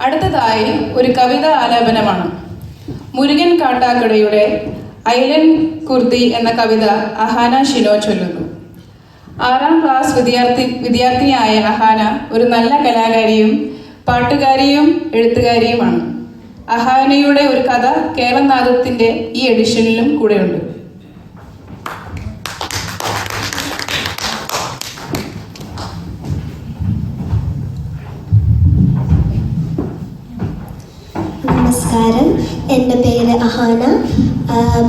അടുത്തതായി ഒരു കവിതാ ആലാപനമാണ്. മുരുകൻ കാട്ടാക്കടയുടെ ഐലൻ കുർദി എന്ന കവിത അഹാന ഷിനോ ചൊല്ലുന്നു. 6ാം ക്ലാസ് വിദ്യാർത്ഥിനിയായ അഹാന ഒരു നല്ല കലാകാരിയും പാട്ടുകാരിയും എഴുത്തുകാരിയുമാണ്. അഹാനയുടെ ഒരു കഥ കേരളനാദത്തിന്റെ ഈ എഡിഷനിലും കൂടെയുണ്ട്. Namaskaram, എൻ്റെ പേര് Ahana.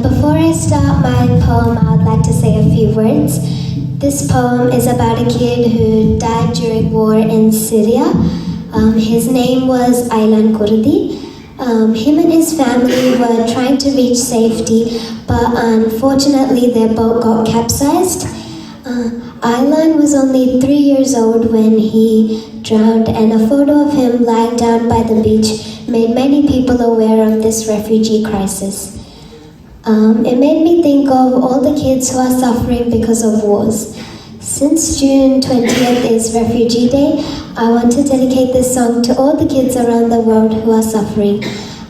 Before I start my poem, I would like to say a few words. This poem is about a kid who died during war in Syria. His name was Aylan Kurdi. Him and his family were trying to reach safety, but unfortunately their boat got capsized. Aylan was only 3 years old when he drowned, and a photo of him lying down by the beach made many people aware of this refugee crisis. It made me think of all the kids who are suffering because of wars. Since June 20th is Refugee Day, I want to dedicate this song to all the kids around the world who are suffering.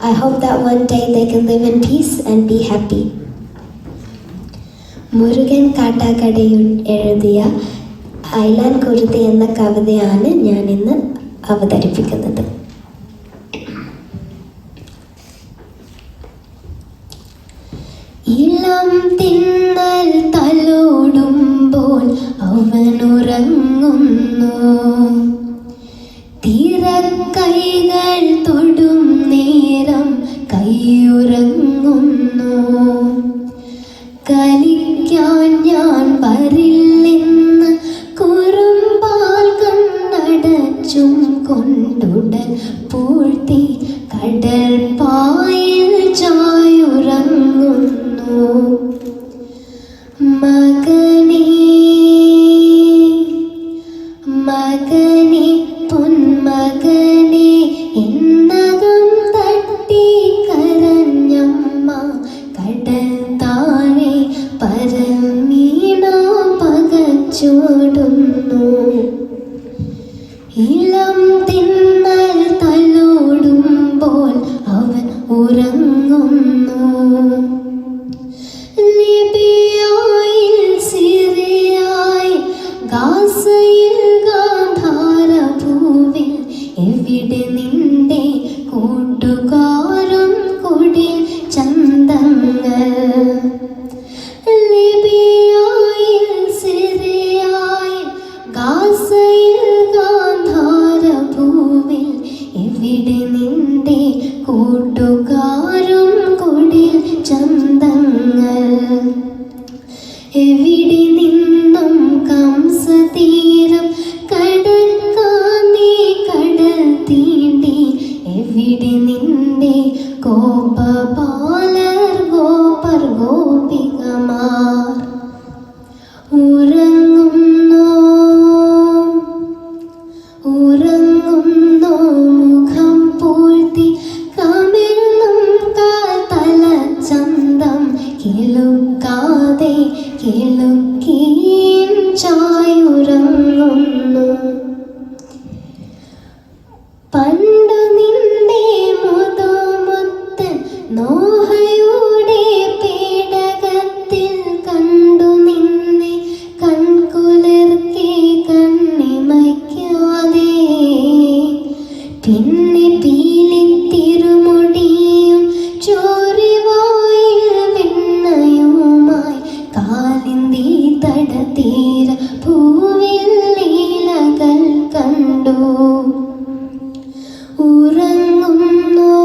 I hope that one day they can live in peace and be happy. Murugan കാട്ടാക്കടയിൽ എഴുതിയ Aylan Kurdi എന്ന കവിതയാണ് ഞാൻ ഇന്ന് അവതരിപ്പിക്കുന്നത്. ഇളം തിന്നൽ തലോടുമ്പോൾ അവനുറങ്ങുന്നു, തിരക്കൈകൾ തൊടും നേരം കൈയുറങ്ങുന്നു. കളിക്കാൻ ഞാൻ വരില്ലെന്ന് കുറുമ്പാൽ കണ്ണടച്ചും കൊണ്ടുടൻ പൂഴ്ത്തി കടൽ പായിൽ ചായുറങ്ങുന്നു. മകനേ മകനേ പൊന്മകനേ എന്നകം തട്ടി കരഞ്ഞമ്മ കടൽ താഴെ പരമീണ പകച്ചോടുന്നു. ഇളം തിന്നൽ തലോടുമ്പോൾ അവൻ ഉറങ്ങുന്നു. ലിബിയയിൽ സിറിയയിൽ ഗാസയിൽ ഗാന്ധാര ഭൂവിൽ എവിടെ നിന്റെ കൂട്ടുകാരും കുടിൽ ചന്തങ്ങൾ. ലിബിയയിൽ സിറിയയിൽ ഗാസയിൽ ഗാന്ധാര ഭൂവിൽ എവിടെ നിന്റെ കൂട്ടുകാരും കുടിൽ ചന്തങ്ങൾ. എവിടെ നിന്നും കംസതീരം കടക്കാൻ നീ കടൽ തീണ്ടി. എവിടെ നിന്റെ ഗോപബാലർ ഗോപർ ഗോപികമാർ. ഉറങ്ങുന്നോ ഉറങ്ങുന്നോ മുഖം പൂഴ്ത്തി കമിഴ്ന്നും തലച്ചന്തം കിളുക്കാതെ കിളുക്കീൻ ചായുറങ്ങുന്നു. പണ്ടു നിന്റെ മുതുമുത്തൻ നോഹയുടെ പേടകത്തിൽ കണ്ടു നിന്നെ കൺകുളിർക്കെ കണ്ണിമയ്ക്കാതെ. പിന്നെ പീലിത്തിരുമുടിയും ചോരിവായിൽ വെണ്ണയുമായി കാലിന്തി തടതീര ഭൂവിൽ ലീലകൾ കണ്ടു. ഉറങ്ങുന്നോ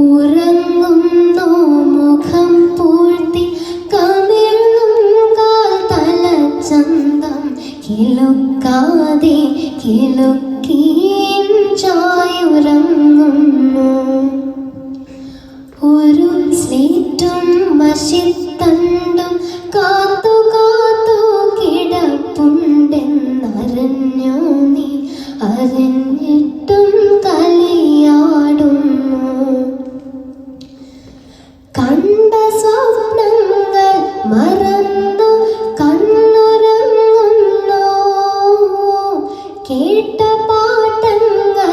ഉറങ്ങുന്നോ മുഖം പൂഴ്ത്തി കമിഴ്ന്നും തലച്ചന്തം കിളുക്കാതെ കിളുക്കീൻ ചായുറങ്ങുന്നു. ഒരു സ്ലേറ്റും മഷിത്തണ്ടും കാത്തു കാത്തു കിടപ്പുണ്ടെന്നറിഞ്ഞു നീ, അറിഞ്ഞിട്ടും കളിയാടുന്നു. കണ്ട സ്വപ്നങ്ങൾ മറന്നു കണ്ണുറങ്ങുന്നു. കേട്ട പാട്ടങ്ങൾ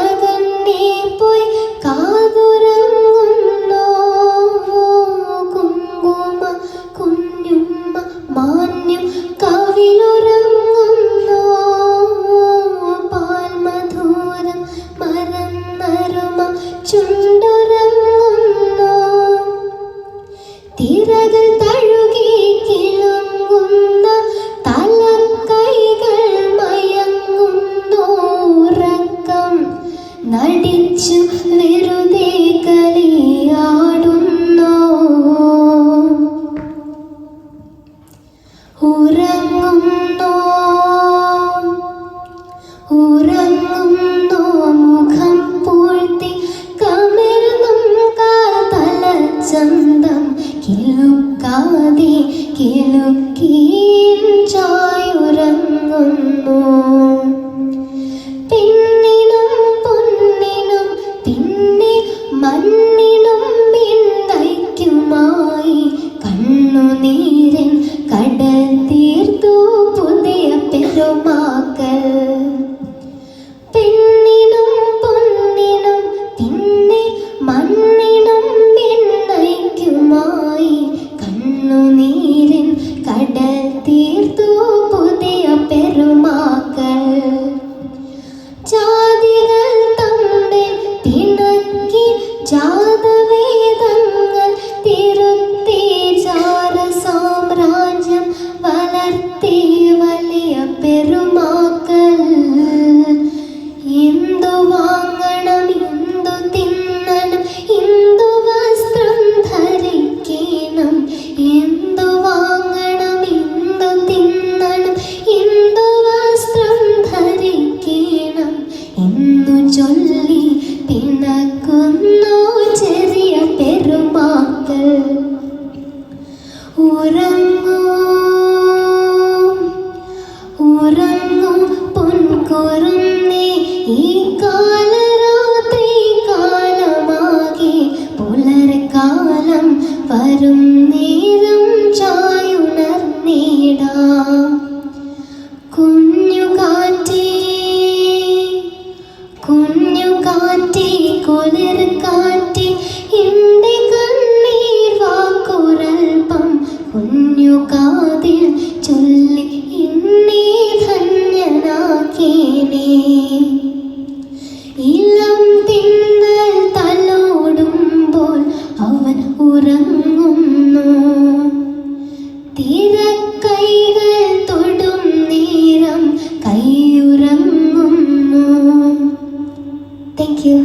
പെരുമാക്കൾ. പെണ്ണിനും പൊന്നിനും പിന്നെ മണ്ണിനും വെണ്ണയ്ക്കുമായി കണ്ണുനീരിൻ കടൽ തീർത്തു പുതിയ പെരുമാക്കൾ. ജാതികൾ തമ്മിൽ പിണക്കി ജാതവേദങ്ങൾ തിരുത്തി ജാര സാമ്രാജ്യം വളർത്തി വലിയ പെരുമാക്കൾ. എന്തു വാങ്ങണം, എന്തു തിന്നണം, എന്തു വസ്ത്രം ധരിക്കണം, എന്തു വാങ്ങണം, എന്തു തിന്നണം, എന്തു വസ്ത്രം ധരിക്കണം എന്നു ചൊല്ലി പിണക്കുന്നു ചെറിയ പെരുമാക്കൾ. ഉറങ്ങൂ ഉറങ്ങൂ പൊൻകുറുന്നേ, ഈ കാലരാത്രി കാലമാകെ പുലർക്കാലം വരും നേരം ചായുണർന്നിടാം. കുഞ്ഞു കാറ്റേ കുളിർ കാറ്റേ, എൻ്റെ കണ്ണീർ വാക്കുരൽപ്പം കുഞ്ഞു കാതിൽ ചൊല്ലി എന്നെ ധന്യനാക്കേനേ. ഇളം തിന്നൽ തലോടുമ്പോൾ അവൻ ഉറങ്ങുന്നു, തിരക്കൈകൾ തൊടും നേരം കൈയുറങ്ങുന്നു. Thank you.